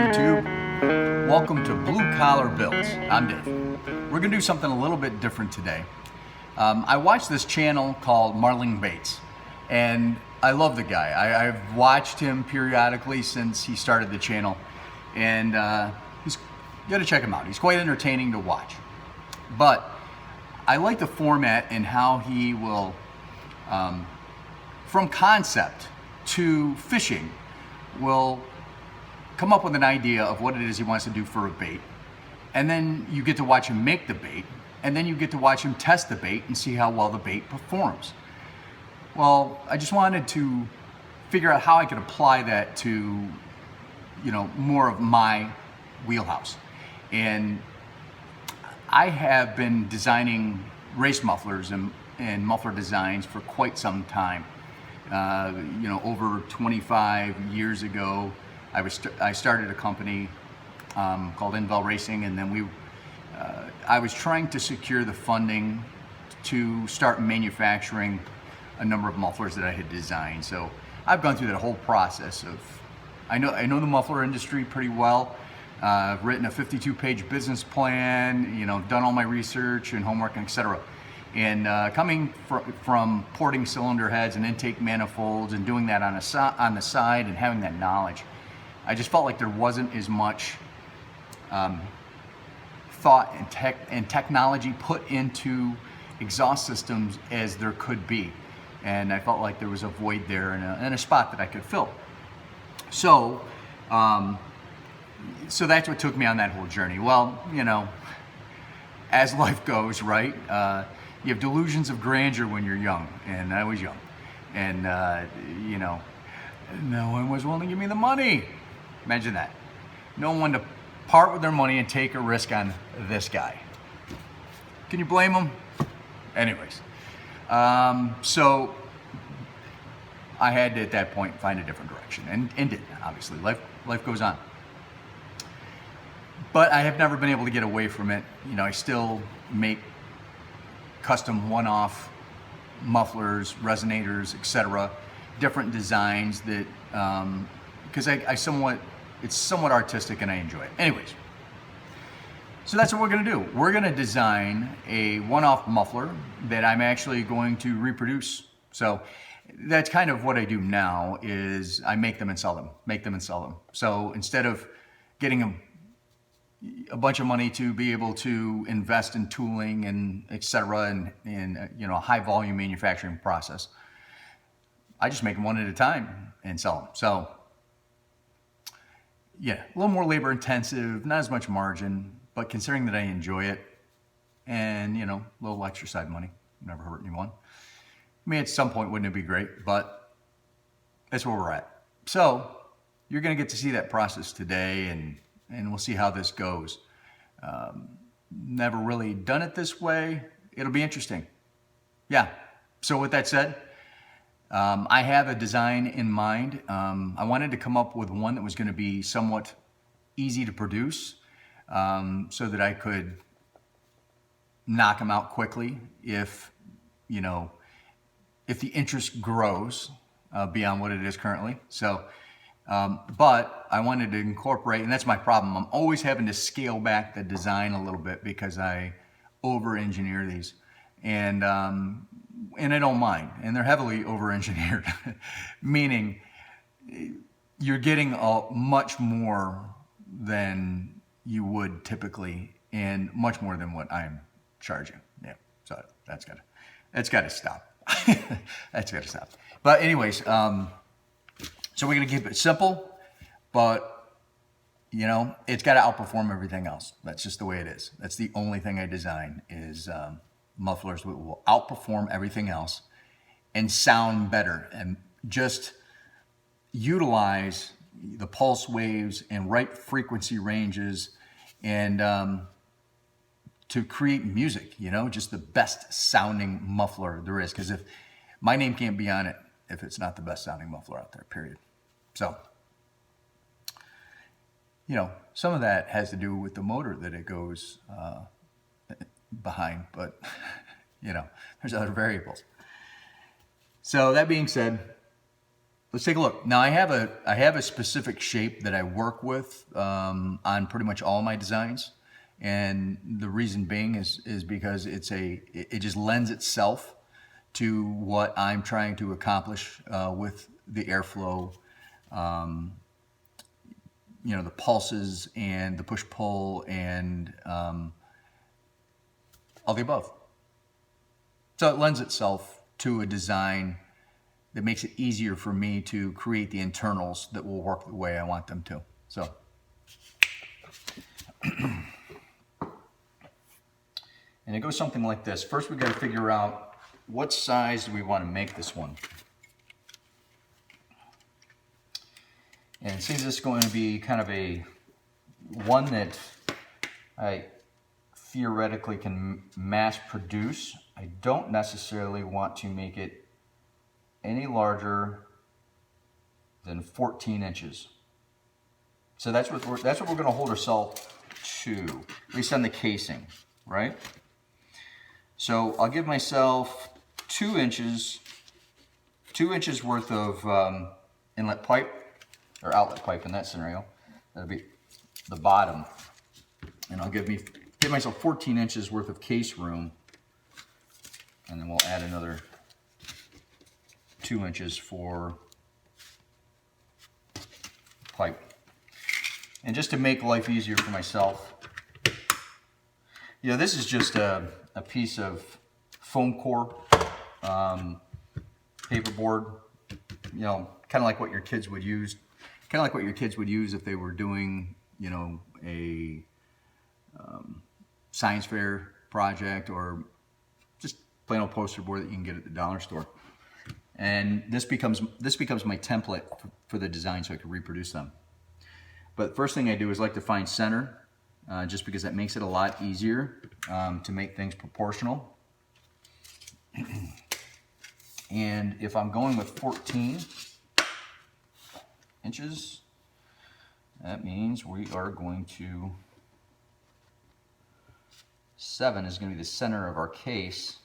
YouTube. Welcome to Blue Collar Builds. I'm Dave. We're going to do something a little bit different today. I watched this channel called Marling Bates, and I love the guy. I've watched him periodically since he started the channel, and you got to check him out. He's quite entertaining to watch. But I like the format and how he will, from concept to fishing, will come up with an idea of what it is he wants to do for a bait, and then you get to watch him make the bait, and then you get to watch him test the bait and see how well the bait performs. Well, I just wanted to figure out how I could apply that to, more of my wheelhouse. And I have been designing race mufflers and muffler designs for quite some time. Over 25 years ago, I started a company called Invel Racing, and then I was trying to secure the funding to start manufacturing a number of mufflers that I had designed. So I've gone through that whole process of, I know the muffler industry pretty well. I've written a 52-page business plan, done all my research and homework, etc. And coming from porting cylinder heads and intake manifolds and doing that on the side and having that knowledge, I just felt like there wasn't as much thought and technology put into exhaust systems as there could be. And I felt like there was a void there and a spot that I could fill. So that's what took me on that whole journey. Well, as life goes, right? You have delusions of grandeur when you're young, and I was young. And, no one was willing to give me the money. Imagine that. No one wanted to part with their money and take a risk on this guy. Can you blame them? Anyways, so I had to, at that point, find a different direction, and did, obviously. Life goes on. But I have never been able to get away from it. I still make custom one-off mufflers, resonators, etc., different designs that, because it's somewhat artistic and I enjoy it. Anyways, so that's what we're gonna do. We're gonna design a one-off muffler that I'm actually going to reproduce. So that's kind of what I do now, is I make them and sell them, So instead of getting a bunch of money to be able to invest in tooling and etc. and a high volume manufacturing process, I just make them one at a time and sell them. So yeah, a little more labor intensive, not as much margin, but considering that I enjoy it, and a little extra side money, never hurt anyone. I mean, at some point, wouldn't it be great? But that's where we're at. So you're gonna get to see that process today, and we'll see how this goes. Never really done it this way. It'll be interesting. Yeah, so with that said, I have a design in mind. I wanted to come up with one that was going to be somewhat easy to produce, so that I could knock them out quickly if the interest grows beyond what it is currently. So, but I wanted to incorporate, and that's my problem. I'm always having to scale back the design a little bit because I over-engineer these. And I don't mind, and they're heavily over-engineered, meaning you're getting much more than you would typically, and much more than what I'm charging. Yeah, so that's gotta stop. That's gotta stop. But anyways, so we're gonna keep it simple, but it's gotta outperform everything else. That's just the way it is. That's the only thing I design is mufflers that will outperform everything else and sound better, and just utilize the pulse waves and right frequency ranges, and to create music, just the best sounding muffler there is. Because if my name can't be on it if it's not the best sounding muffler out there, period. So, some of that has to do with the motor that it goes behind, but there's other variables. So that being said, let's take a look. Now I have a specific shape that I work with on pretty much all my designs, and the reason being is because it just lends itself to what I'm trying to accomplish with the airflow, you know, the pulses and the push-pull and all the above. So it lends itself to a design that makes it easier for me to create the internals that will work the way I want them to. So, and it goes something like this. First, we got to figure out what size do we want to make this one. And since this is going to be kind of a one that I theoretically can mass produce, I don't necessarily want to make it any larger than 14 inches. So that's what we're going to hold ourselves to, at least on the casing, right? So I'll give myself 2 inches worth of inlet pipe, or outlet pipe in that scenario. That'll be the bottom. And I'll give myself 14 inches worth of case room, and then we'll add another 2 inches for pipe. And just to make life easier for myself, you know, this is just a piece of foam core, paperboard, you know, kind of like what your kids would use. Kind of like what your kids would use if they were doing, you know, a science fair project, or just plain old poster board that you can get at the dollar store. And this becomes my template for the design, so I can reproduce them. But first thing I do is like to find center, just because that makes it a lot easier to make things proportional. And if I'm going with 14 inches, that means we are going to, 7 is going to be the center of our case.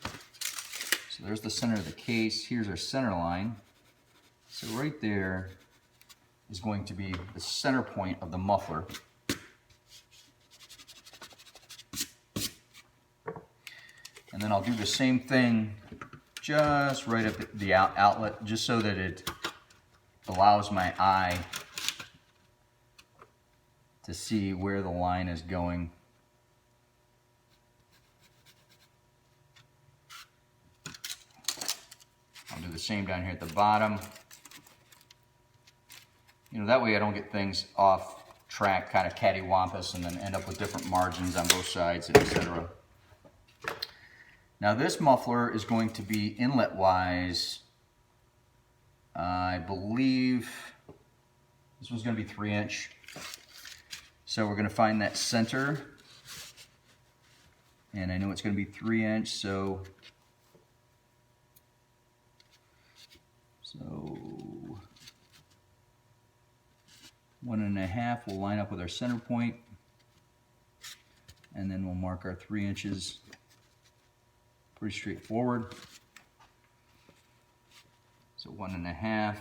So there's the center of the case. Here's our center line. So right there is going to be the center point of the muffler. And then I'll do the same thing just right at the outlet, just so that it allows my eye to see where the line is going. I'll do the same down here at the bottom. You know, that way I don't get things off track, kind of cattywampus, and then end up with different margins on both sides, etc. Now this muffler is going to be inlet-wise, I believe this one's going to be 3-inch. So we're going to find that center, and I know it's going to be 3-inch, so 1.5 will line up with our center point, and then we'll mark our 3 inches. Pretty straightforward. So 1.5,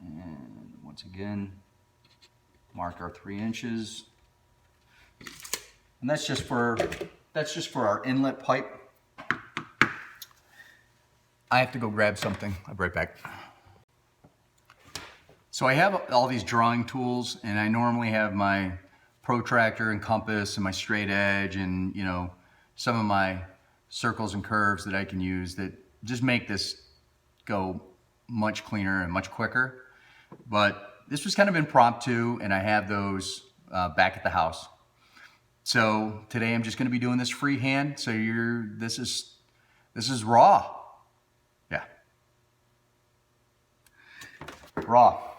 and once again mark our 3 inches, and that's just for our inlet pipe. I have to go grab something. I'll be right back. So I have all these drawing tools, and I normally have my protractor and compass and my straight edge, and, you know, some of my circles and curves that I can use that just make this go much cleaner and much quicker. But this was kind of impromptu, and I have those back at the house. So today I'm just going to be doing this freehand. So this is raw. Yeah, raw.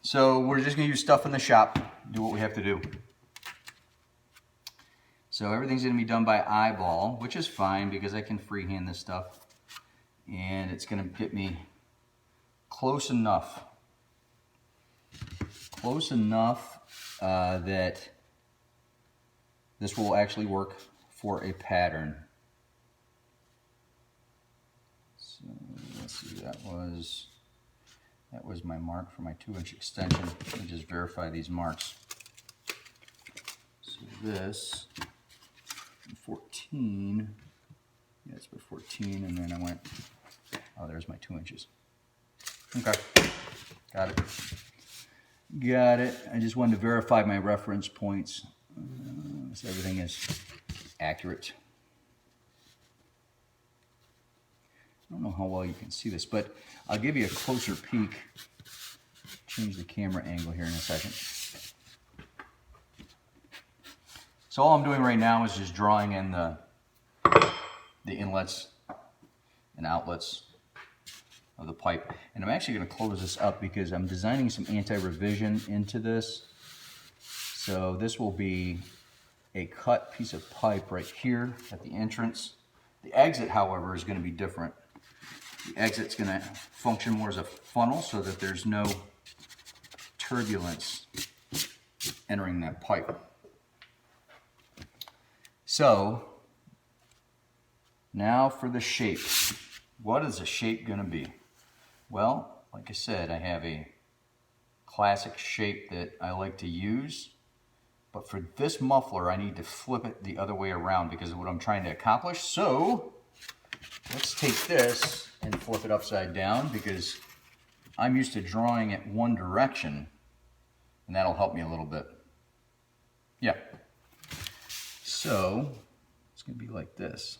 So we're just going to use stuff in the shop, do what we have to do. So everything's going to be done by eyeball, which is fine because I can freehand this stuff. And it's going to get me close enough that this will actually work for a pattern. see, that was my mark for my 2-inch extension. Let me just verify these marks. So this, 14, yeah, it's for 14, and then I went, oh, there's my 2 inches. Okay, got it. Got it. I just wanted to verify my reference points, so everything is accurate. I don't know how well you can see this, but I'll give you a closer peek. Change the camera angle here in a second. So all I'm doing right now is just drawing in the inlets and outlets of the pipe. And I'm actually going to close this up because I'm designing some anti-revision into this. So this will be a cut piece of pipe right here at the entrance. The exit, however, is going to be different. The exit's going to function more as a funnel so that there's no turbulence entering that pipe. So now for the shape. What is the shape going to be? Well, like I said, I have a classic shape that I like to use, but for this muffler I need to flip it the other way around because of what I'm trying to accomplish. So let's take this and flip it upside down because I'm used to drawing it one direction, and that'll help me a little bit. Yeah. So it's going to be like this.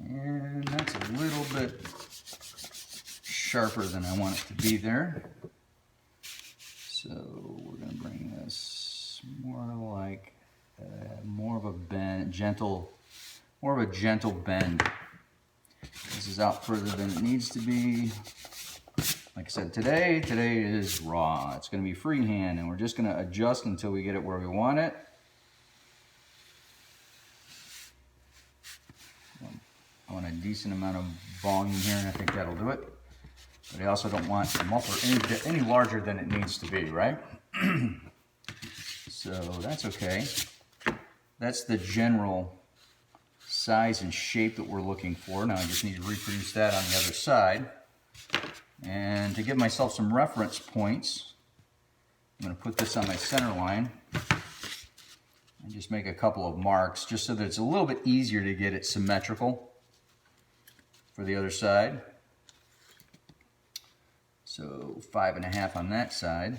And that's a little bit sharper than I want it to be there. So we're going to bring this more like more of a bend, more of a gentle bend. This is out further than it needs to be. Like I said, today is raw. It's going to be freehand, and we're just going to adjust until we get it where we want it. I want a decent amount of volume here, and I think that'll do it. But I also don't want the muffler any larger than it needs to be, right? So that's okay. That's the general size and shape that we're looking for. Now I just need to reproduce that on the other side. And to give myself some reference points, I'm going to put this on my center line and just make a couple of marks just so that it's a little bit easier to get it symmetrical for the other side. So 5.5 on that side.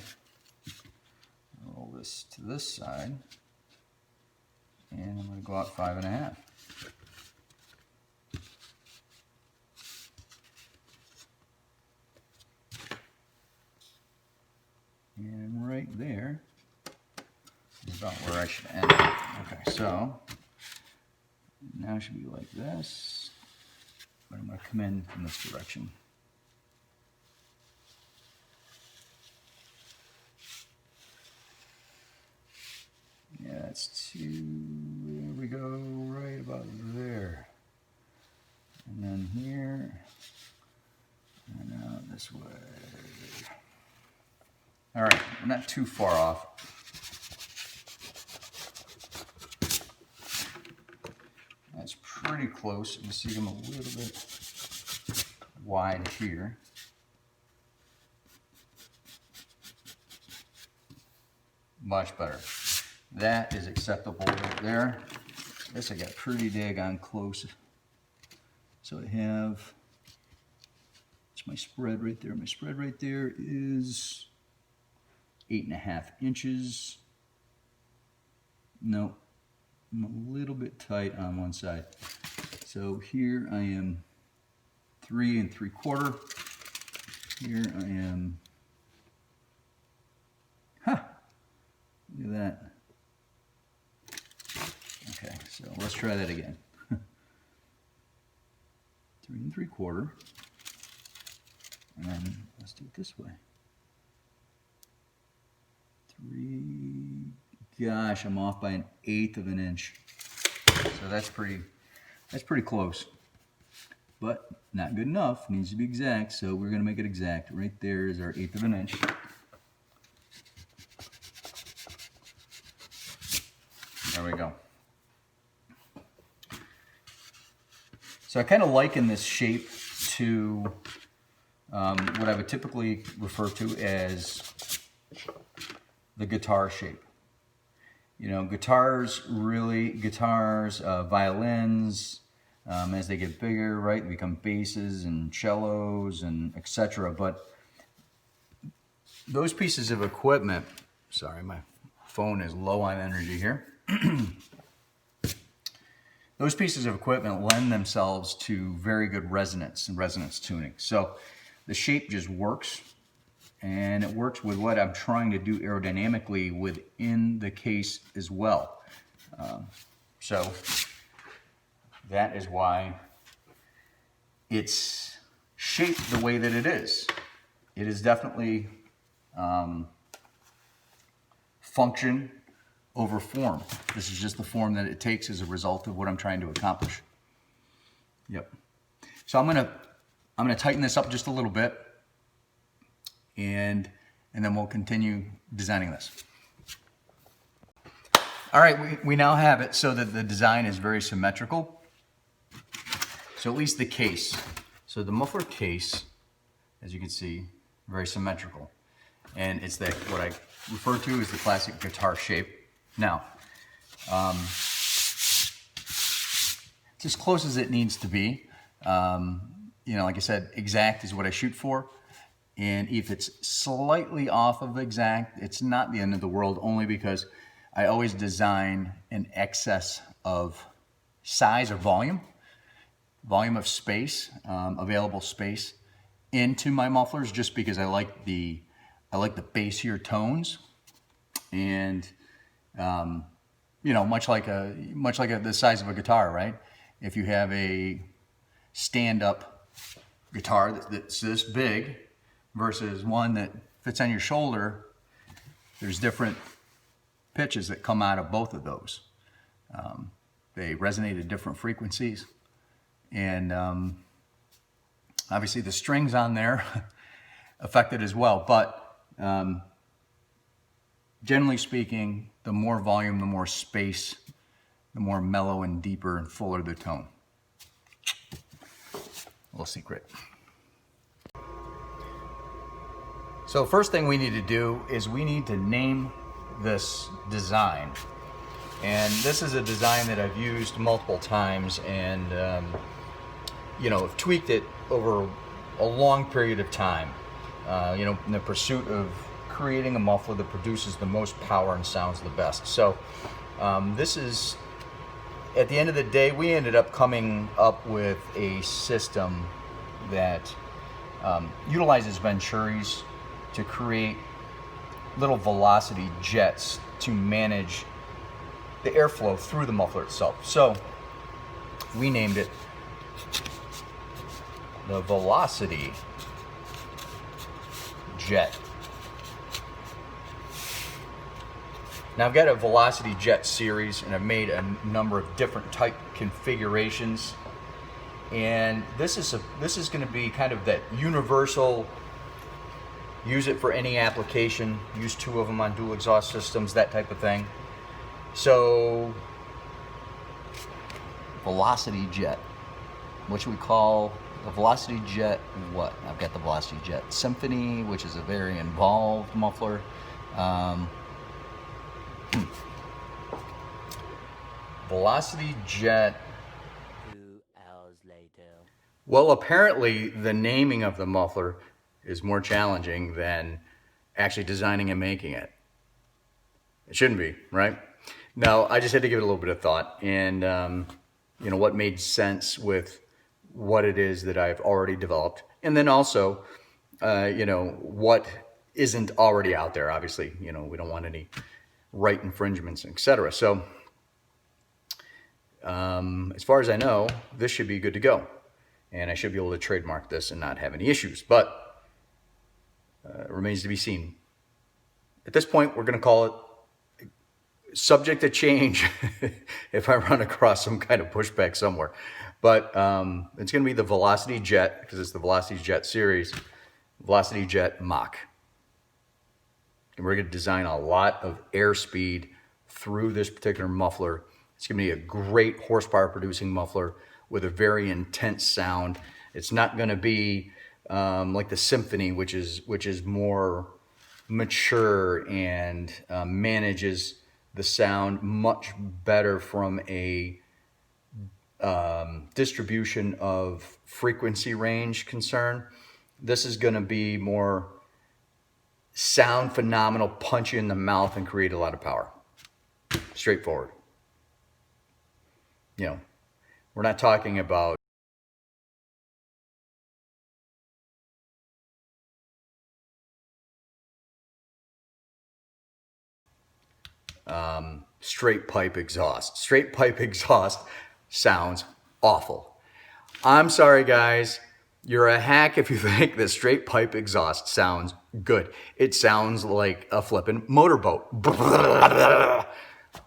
Roll this to this side, and I'm going to go out 5.5. And right there is about where I should end it. Okay, so now it should be like this, but I'm going to come in from this direction. Yeah, it's there we go, right about there. And then here, and out this way. All right, we're not too far off. That's pretty close. You see them a little bit wide here. Much better. That is acceptable right there. This I got pretty daggone close. So I have, it's my spread right there. My spread right there is 8.5 inches. No, I'm a little bit tight on one side. So here I am 3 3/4. Here I am, look at that. Okay, so let's try that again. 3 3/4. And then let's do it this way. 3, gosh, I'm off by 1/8 of an inch. So that's pretty close. but not good enough. It needs to be exact, so we're going to make it exact. Right there is our 1/8 of an inch. There we go. So I kind of liken this shape to what I would typically refer to as the guitar shape. You know, guitars, violins, as they get bigger, right, they become basses and cellos and etc. But those pieces of equipment, sorry, my phone is low on energy here. Those pieces of equipment lend themselves to very good resonance and resonance tuning. So the shape just works, and it works with what I'm trying to do aerodynamically within the case as well. So that is why it's shaped the way that it is. It is definitely function over form. This is just the form that it takes as a result of what I'm trying to accomplish. Yep. So I'm gonna tighten this up just a little bit, and then we'll continue designing this. All right, we now have it so that the design is very symmetrical. So at least the case. So the muffler case, as you can see, very symmetrical. And it's what I refer to as the classic guitar shape. Now, it's as close as it needs to be. You know, like I said, exact is what I shoot for. And if it's slightly off of exact, it's not the end of the world, only because I always design an excess of size or volume of space, available space into my mufflers, just because I like the bassier tones. And you know, much like the size of a guitar, right? If you have a stand-up guitar that's this big versus one that fits on your shoulder, there's different pitches that come out of both of those. They resonate at different frequencies, and obviously the strings on there affect it as well. But generally speaking, the more volume, the more space, the more mellow and deeper and fuller the tone. A little secret. So first thing we need to do is we need to name this design. And this is a design that I've used multiple times, and you know, I've tweaked it over a long period of time, you know, in the pursuit of creating a muffler that produces the most power and sounds the best. So this is, at the end of the day, we ended up coming up with a system that utilizes venturis to create little velocity jets to manage the airflow through the muffler itself. So we named it the Velocity Jet. Now I've got a Velocity Jet series, and I've made a number of different type configurations, and this is going to be kind of that universal, use it for any application, use 2 of them on dual exhaust systems, that type of thing. So Velocity Jet, what should we call the Velocity Jet? What? I've got the Velocity Jet Symphony, which is a very involved muffler. Velocity Jet. 2 hours later. Well, apparently the naming of the muffler is more challenging than actually designing and making it. It shouldn't be, right? No, I just had to give it a little bit of thought, and you know, what made sense with what it is that I've already developed, and then also you know, what isn't already out there. Obviously, you know, we don't want any right infringements, etc. So as far as I know, this should be good to go, and I should be able to trademark this and not have any issues, but it remains to be seen. At this point, we're going to call it subject to change if I run across some kind of pushback somewhere. But it's going to be the Velocity Jet, because it's the Velocity Jet series, Velocity Jet Mach. And we're going to design a lot of airspeed through this particular muffler. It's going to be a great horsepower producing muffler with a very intense sound. It's not going to be like the Symphony, which is more mature and manages the sound much better from a distribution of frequency range concern. This is going to be more sound phenomenal, punch you in the mouth and create a lot of power. Straightforward. You know, we're not talking about straight pipe exhaust. Straight pipe exhaust sounds awful. I'm sorry, guys. You're a hack if you think that straight pipe exhaust sounds good. It sounds like a flippin' motorboat.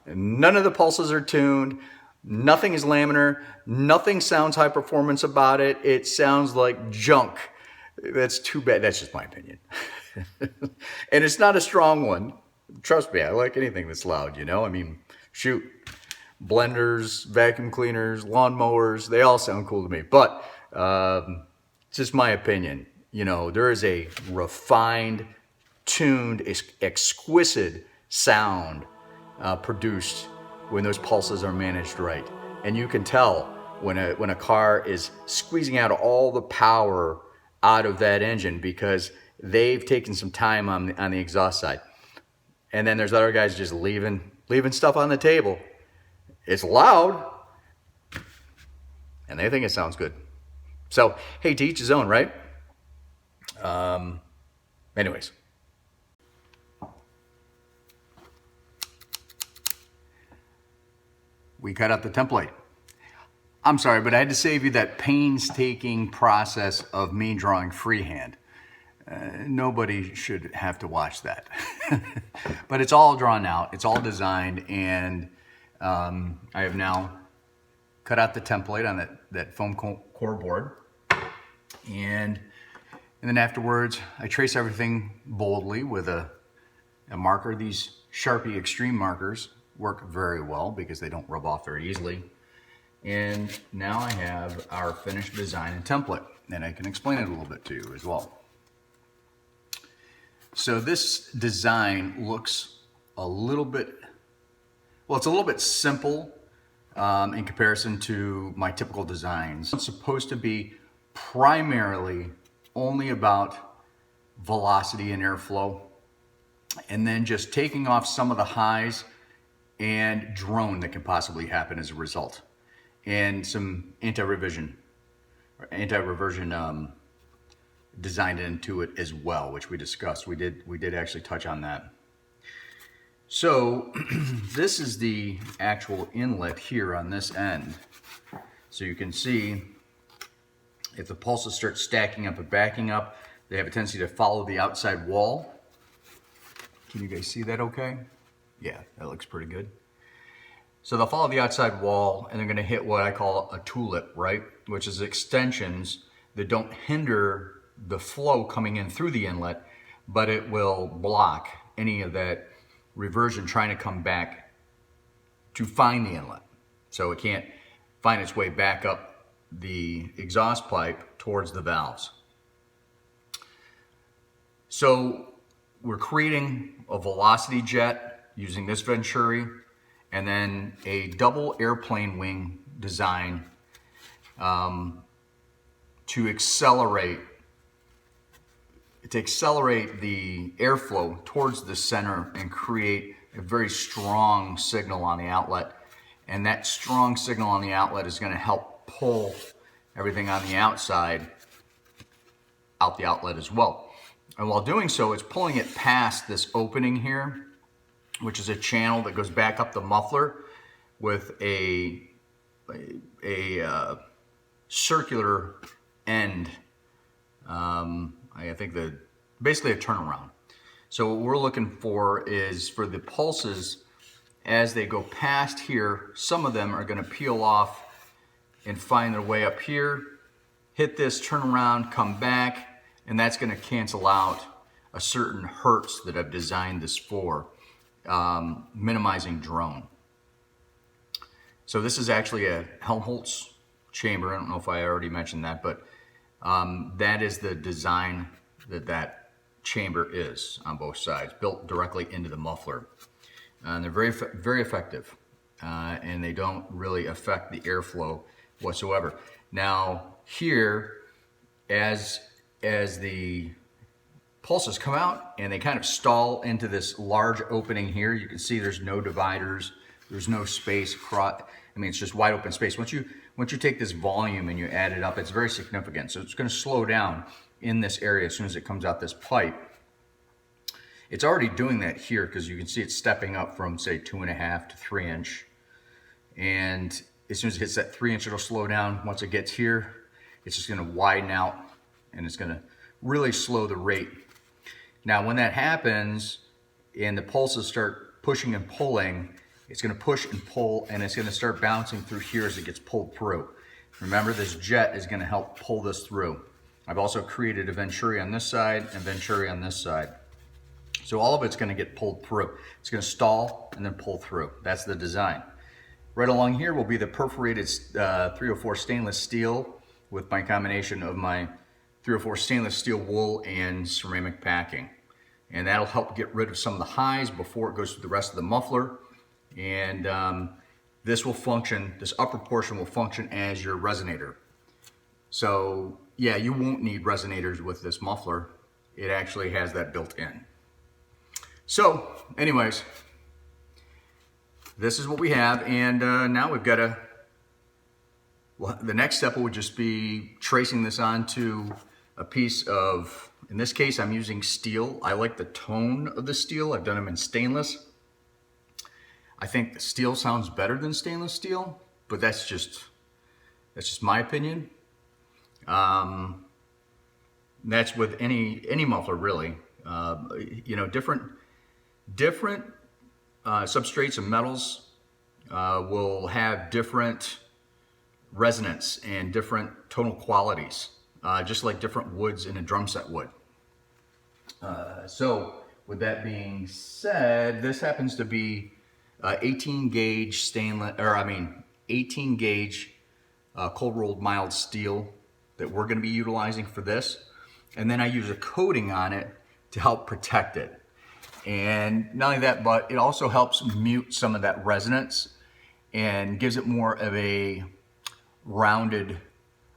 None of the pulses are tuned. Nothing is laminar. Nothing sounds high performance about it. It sounds like junk. That's too bad. That's just my opinion. And it's not a strong one. Trust me, I like anything that's loud, you know? I mean, shoot. Blenders, vacuum cleaners, lawnmowers, they all sound cool to me. But it's just my opinion. You know, there is a refined, tuned, exquisite sound produced when those pulses are managed right. And you can tell when a car is squeezing out all the power out of that engine because they've taken some time on the exhaust side. And then there's other guys just leaving stuff on the table. It's loud, and they think it sounds good. So, hey, to each his own, right? Anyways. We cut out the template. I'm sorry, but I had to save you that painstaking process of me drawing freehand. Nobody should have to watch that. But it's all drawn out, it's all designed, and I have now cut out the template on that foam core board. And then afterwards, I trace everything boldly with a marker. These Sharpie Extreme markers work very well because they don't rub off very easily. And now I have our finished design and template, and I can explain it a little bit to you as well. So this design looks a little bit, well, it's a little bit simple in comparison to my typical designs. It's supposed to be primarily only about velocity and airflow, and then just taking off some of the highs and drone that can possibly happen as a result, and some anti-reversion designed into it as well, which we discussed. We did actually touch on that. So this is the actual inlet here on this end. So you can see if the pulses start stacking up and backing up, they have a tendency to follow the outside wall. Can you guys see that okay? Yeah, that looks pretty good. So they'll follow the outside wall and they're gonna hit what I call a tulip, right? Which is extensions that don't hinder the flow coming in through the inlet, but it will block any of that reversion trying to come back to find the inlet. So it can't find its way back up the exhaust pipe towards the valves. So we're creating a velocity jet using this Venturi, and then a double airplane wing design to accelerate the airflow towards the center and create a very strong signal on the outlet. And that strong signal on the outlet is going to help pull everything on the outside out the outlet as well. And while doing so, it's pulling it past this opening here, which is a channel that goes back up the muffler with a circular end. I think basically a turnaround. So what we're looking for is for the pulses, as they go past here, some of them are going to peel off and find their way up here, hit this, turn around, come back, and that's going to cancel out a certain hertz that I've designed this for, minimizing drone. So this is actually a Helmholtz chamber. I don't know if I already mentioned that, but that is the design that chamber is on both sides, built directly into the muffler. And they're very effective, and they don't really affect the airflow whatsoever. Now here, as the pulses come out and they kind of stall into this large opening here, you can see there's no dividers, there's no space across. I mean, it's just wide open space. Once you take this volume and you add it up, it's very significant. So it's going to slow down in this area as soon as it comes out this pipe. It's already doing that here because you can see it's stepping up from, say, 2.5 to 3 inch. And as soon as it hits that 3 inch, it'll slow down. Once it gets here, it's just going to widen out and it's going to really slow the rate. Now, when that happens and the pulses start pushing and pulling, it's going to push and pull, and it's going to start bouncing through here as it gets pulled through. Remember, this jet is going to help pull this through. I've also created a venturi on this side and venturi on this side. So all of it's going to get pulled through. It's going to stall and then pull through. That's the design. Right along here will be the perforated 304 stainless steel with my combination of my 304 stainless steel wool and ceramic packing. And that'll help get rid of some of the highs before it goes through the rest of the muffler. And this will function, this upper portion will function as your resonator. So yeah, you won't need resonators with this muffler. It actually has that built in. So anyways, this is what we have, and now we've got to, well, the next step would just be tracing this onto a piece of, in this case I'm using steel. I like the tone of the steel. I've done them in stainless. I think the steel sounds better than stainless steel, but that's just my opinion. That's with any muffler really. You know, different substrates and metals will have different resonance and different tonal qualities, just like different woods in a drum set would. So with that being said, this happens to be 18 gauge stainless, or 18 gauge cold rolled mild steel that we're going to be utilizing for this. And then I use a coating on it to help protect it. And not only that, but it also helps mute some of that resonance and gives it more of a rounded,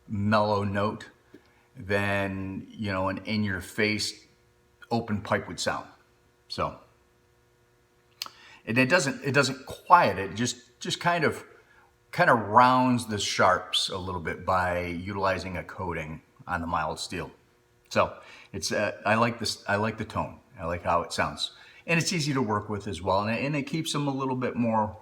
mellow note than, you know, an in-your-face open pipe would sound. So, and it doesn't quiet it, just kind of rounds the sharps a little bit by utilizing a coating on the mild steel. So it's I like this. I like the tone. I like how it sounds, and it's easy to work with as well, and it keeps them a little bit more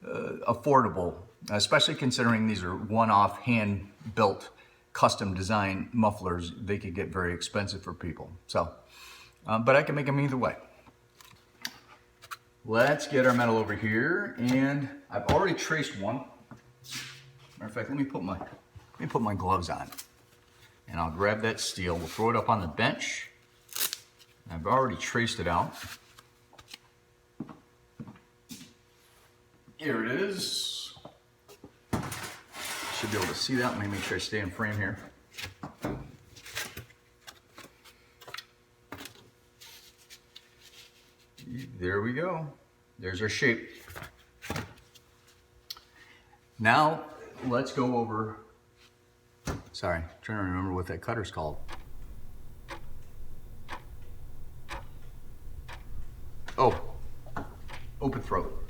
affordable, especially considering these are one-off, hand-built, custom-designed mufflers. They could get very expensive for people. So, but I can make them either way. Let's get our metal over here, and I've already traced one. Matter of fact, let me put my gloves on, and I'll grab that steel. We'll throw it up on the bench. I've already traced it out. Here it is. Should be able to see that. Let me make sure I stay in frame here. There we go. There's our shape. Now let's go over, sorry, I'm trying to remember what that cutter's called. Oh, open throat.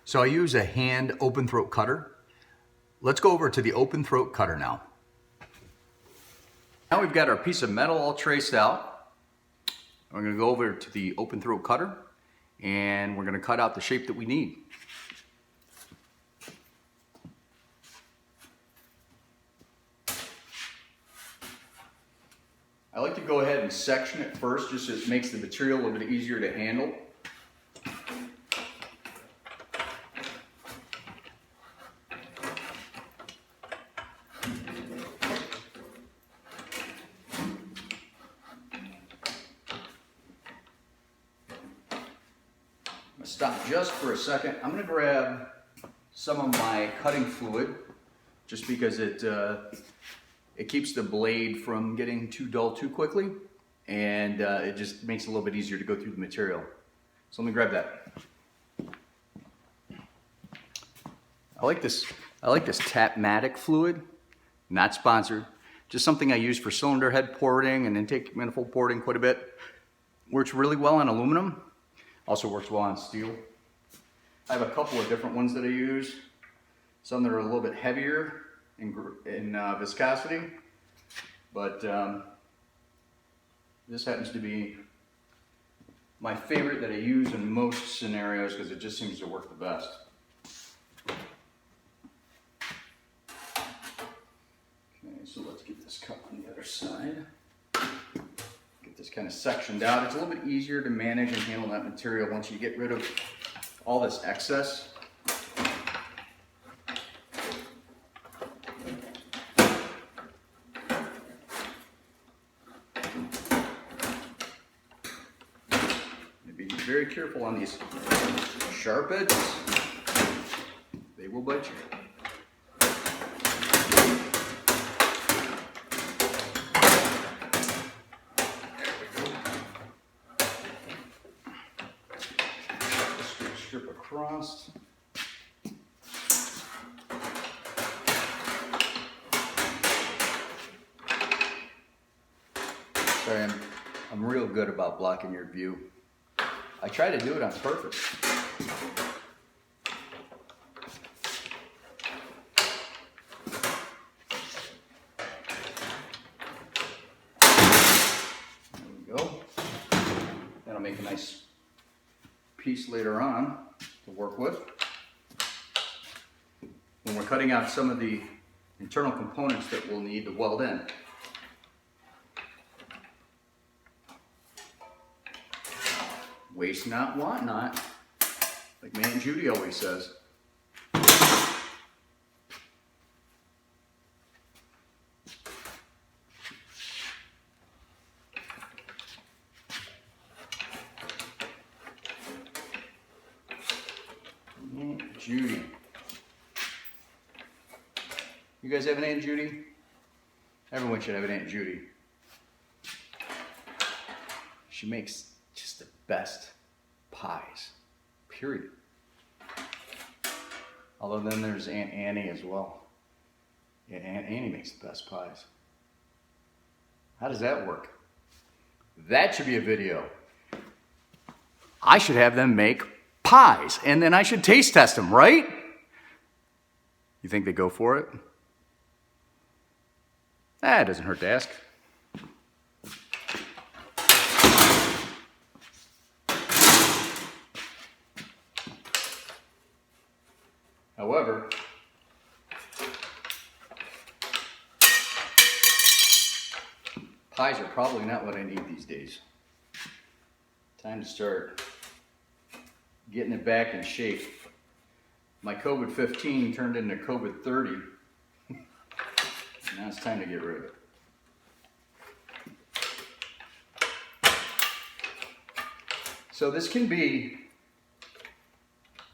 So I use a hand open throat cutter. Let's go over to the open throat cutter now. Now we've got our piece of metal all traced out. We're going to go over to the open throat cutter and we're going to cut out the shape that we need. I like to go ahead and section it first, just so it makes the material a little bit easier to handle. stop just for a second. I'm gonna grab some of my cutting fluid, just because it keeps the blade from getting too dull too quickly, and it just makes it a little bit easier to go through the material. So let me grab that. I like this Tapmatic fluid, not sponsored, just something I use for cylinder head porting and intake manifold porting quite a bit. Works really well on aluminum, also works well on steel. I have a couple of different ones that I use, some that are a little bit heavier in viscosity, but this happens to be my favorite that I use in most scenarios because it just seems to work the best. So let's get this cut on the other side. Get this kind of sectioned out. It's a little bit easier to manage and handle that material once you get rid of all this excess. Be very careful on these sharp edges. They will bite you. Strip across. Sorry, I'm real good about blocking your view. I try to do it on purpose. There we go. That'll make a nice piece later on to work with. When we're cutting out some of the internal components that we'll need to weld in. Waste not, want not, like my Aunt Judy always says. Aunt Judy. You guys have an Aunt Judy? Everyone should have an Aunt Judy. She makes just the best pies, period. Although then there's Aunt Annie as well. Yeah, Aunt Annie makes the best pies. How does that work? That should be a video. I should have them make pies, and then I should taste test them, right? You think they go for it? It doesn't hurt to ask. However, pies are probably not what I need these days. Time to start getting it back in shape. My COVID-15 turned into COVID-30. Now it's time to get rid of it. So this can be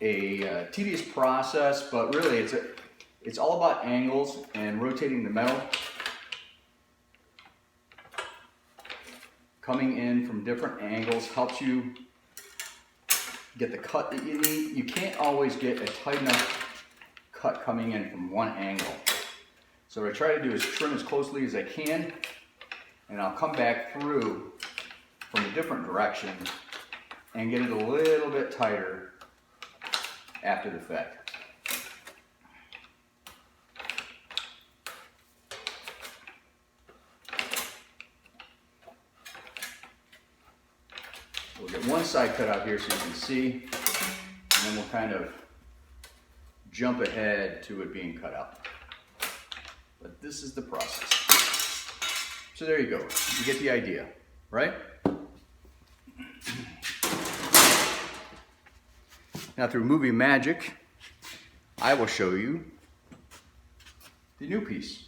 a tedious process, but really it's all about angles and rotating the metal. Coming in from different angles helps you get the cut that you need. You can't always get a tight enough cut coming in from one angle. So what I try to do is trim as closely as I can, and I'll come back through from a different direction and get it a little bit tighter after the fact. We'll get one side cut out here so you can see, and then we'll kind of jump ahead to it being cut out. But this is the process. So there you go. You get the idea, right? Now through movie magic, I will show you the new piece.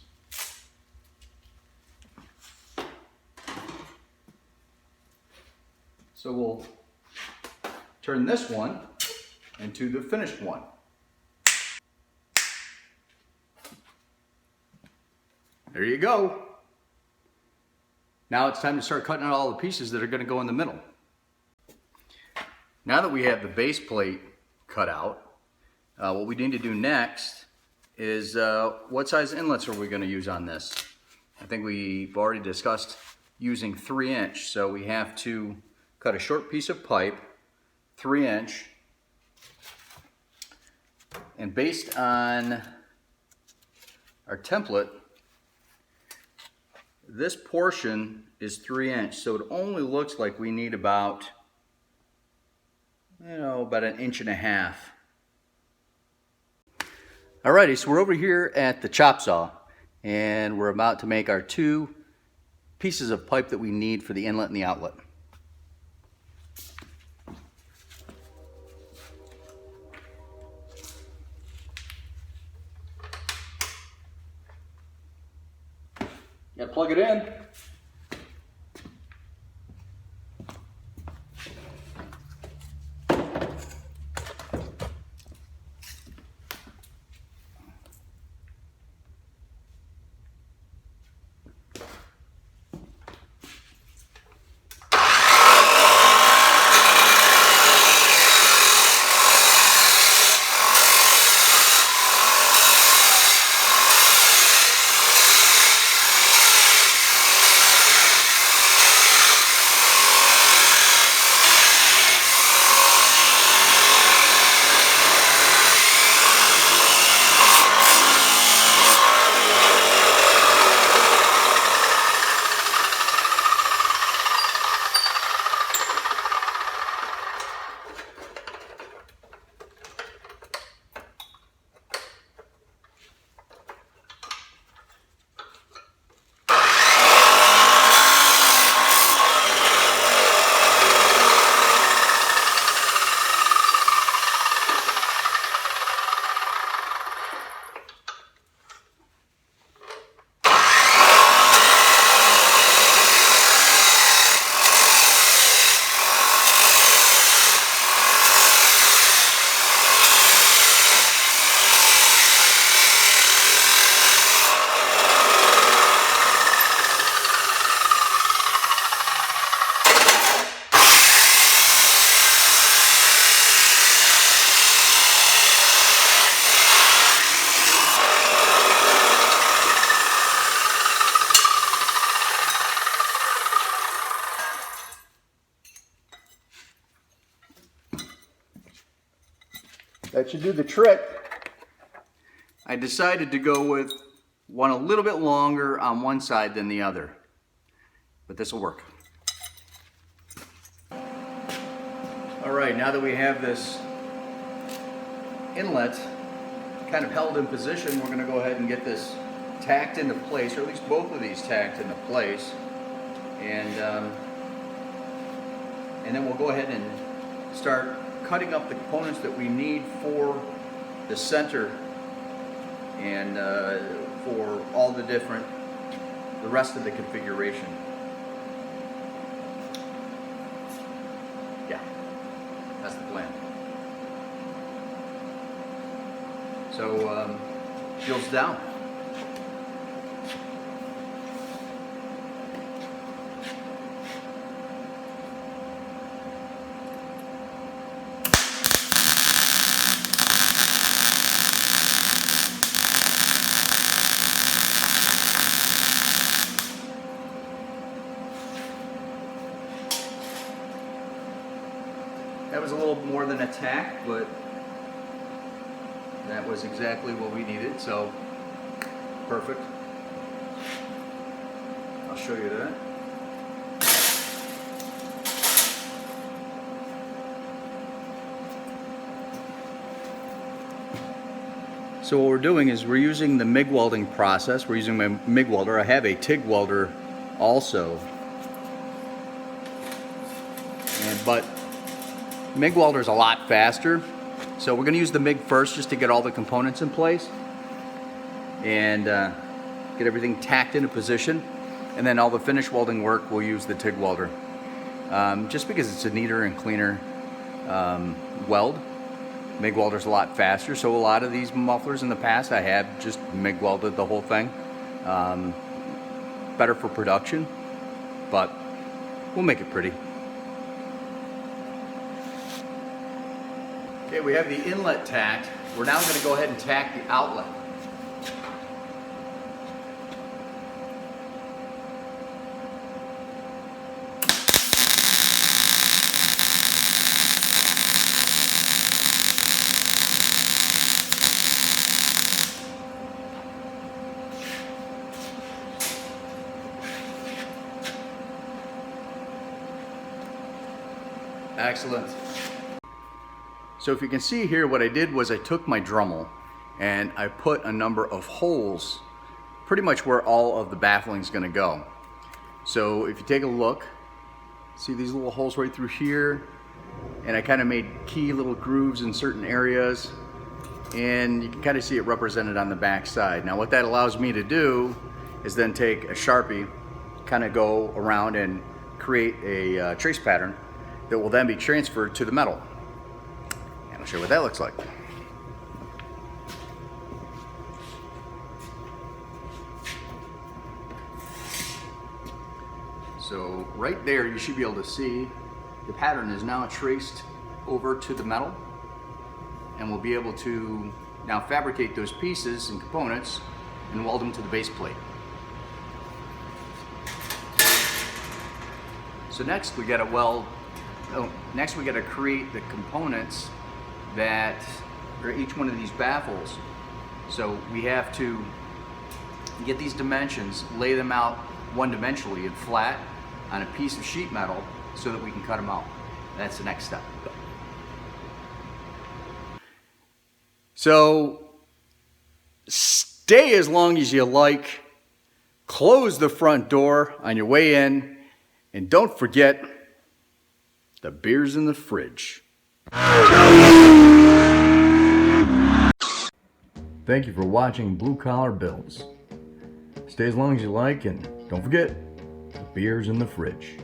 So we'll turn this one into the finished one. There you go. Now it's time to start cutting out all the pieces that are going to go in the middle. Now that we have the base plate cut out, what we need to do next is what size inlets are we going to use on this? I think we've already discussed using 3-inch, so we have to cut a short piece of pipe, 3-inch, and based on our template, this portion is 3-inch, so it only looks like we need about, about 1.5 inches. Alrighty, so we're over here at the chop saw, and we're about to make our 2 pieces of pipe that we need for the inlet and the outlet. Gotta plug it in. That should do the trick. I decided to go with one a little bit longer on one side than the other, but this will work. All right, now that we have this inlet kind of held in position, we're going to go ahead and get this tacked into place, or at least both of these tacked into place, and then we'll go ahead and start cutting up the components that we need for the center and for all the rest of the configuration. Yeah, that's the plan. So, shields down. That was a little more than a tack, but that was exactly what we needed, so perfect. I'll show you that. So what we're doing is we're using the MIG welding process. We're using my MIG welder. I have a TIG welder also. But MIG welder is a lot faster. So we're going to use the MIG first just to get all the components in place and get everything tacked into position. And then all the finish welding work, we'll use the TIG welder. Just because it's a neater and cleaner weld. MIG welder's a lot faster, so a lot of these mufflers in the past I have just MIG welded the whole thing. Better for production, but we'll make it pretty. Okay, we have the inlet tacked. We're now going to go ahead and tack the outlet. Excellent. So if you can see here, what I did was I took my Dremel and I put a number of holes pretty much where all of the baffling is going to go. So if you take a look, see these little holes right through here, and I kind of made key little grooves in certain areas, and you can kind of see it represented on the back side. Now what that allows me to do is then take a Sharpie, kind of go around and create a trace pattern that will then be transferred to the metal. And I'll show you what that looks like. So right there you should be able to see the pattern is now traced over to the metal, and we'll be able to now fabricate those pieces and components and weld them to the base plate. So next we gotta create the components that are each one of these baffles. So we have to get these dimensions, lay them out one-dimensionally and flat on a piece of sheet metal so that we can cut them out. That's the next step. So stay as long as you like, close the front door on your way in, and don't forget, the beer's in the fridge. Thank you for watching Blue Collar Builds. Stay as long as you like, and don't forget, the beer's in the fridge.